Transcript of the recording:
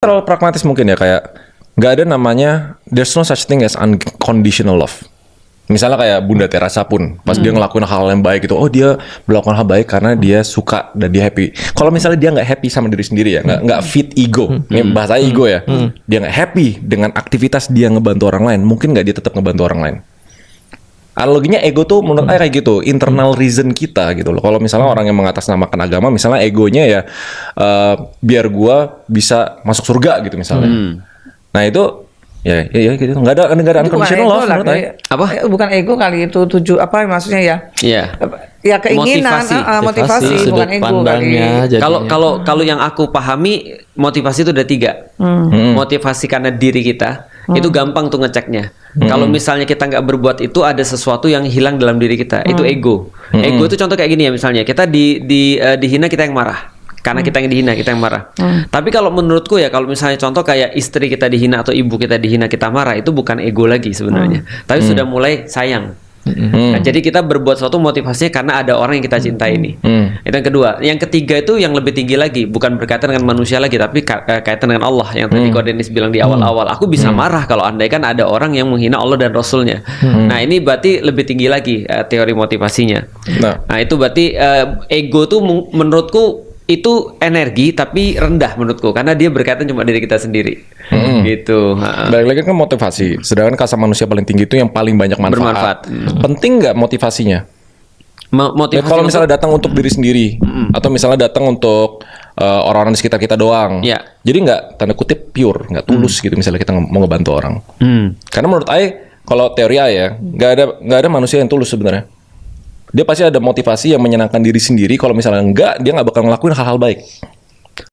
terlalu pragmatis mungkin ya, kayak nggak ada namanya, there's no such thing as unconditional love. Misalnya kayak Bunda Teresa pun, pas dia ngelakuin hal yang baik gitu, oh dia melakukan hal baik karena dia suka dan dia happy. Kalau misalnya dia nggak happy sama diri sendiri ya, nggak fit ego, ini bahasa ego ya, dia nggak happy dengan aktivitas dia ngebantu orang lain, mungkin nggak dia tetap ngebantu orang lain. Analoginya ego tuh menurut saya kayak gitu, internal reason kita gitu loh. Kalau misalnya orang yang mengatasnamakan agama, misalnya egonya ya biar gua bisa masuk surga gitu misalnya. Nah itu ya gitu. Nggak ada unconditional love menurut saya. Apa? Bukan ego kali itu, apa maksudnya ya? Iya. Ya keinginan, motivasi bukan ego kali. Kalau yang aku pahami, motivasi itu ada 3. Motivasi karena diri kita, itu gampang tuh ngeceknya. Kalau misalnya kita nggak berbuat itu, ada sesuatu yang hilang dalam diri kita, itu ego. Ego itu contoh kayak gini ya, misalnya kita dihina, kita yang marah. Karena kita yang dihina, kita yang marah. Tapi kalau menurutku ya, kalau misalnya contoh kayak istri kita dihina atau ibu kita dihina, kita marah, itu bukan ego lagi sebenarnya. Tapi sudah mulai sayang. Nah, jadi kita berbuat sesuatu motivasinya karena ada orang yang kita cintai ini. Itu yang kedua. Yang ketiga itu yang lebih tinggi lagi, bukan berkaitan dengan manusia lagi, tapi kaitan dengan Allah. Yang tadi Ko Dennis bilang di awal-awal, aku bisa marah kalau andaikan ada orang yang menghina Allah dan Rasulnya. Nah ini berarti lebih tinggi lagi teori motivasinya. Nah itu berarti ego tuh menurutku itu energi tapi rendah menurutku, karena dia berkaitan cuma diri kita sendiri. Gitu. Balik lagi kan motivasi. Sedangkan kasa manusia paling tinggi itu yang paling banyak manfaat. Penting nggak motivasinya? Motivasi ya, kalau misalnya datang untuk diri sendiri, atau misalnya datang untuk orang-orang di sekitar kita doang. Jadi nggak, tanda kutip, pure, nggak tulus gitu. Misalnya kita mau ngebantu orang. Karena menurut Ai, kalau teori Ai ya, nggak ada manusia yang tulus sebenarnya. Dia pasti ada motivasi yang menyenangkan diri sendiri. Kalau misalnya enggak, dia nggak bakal ngelakuin hal-hal baik.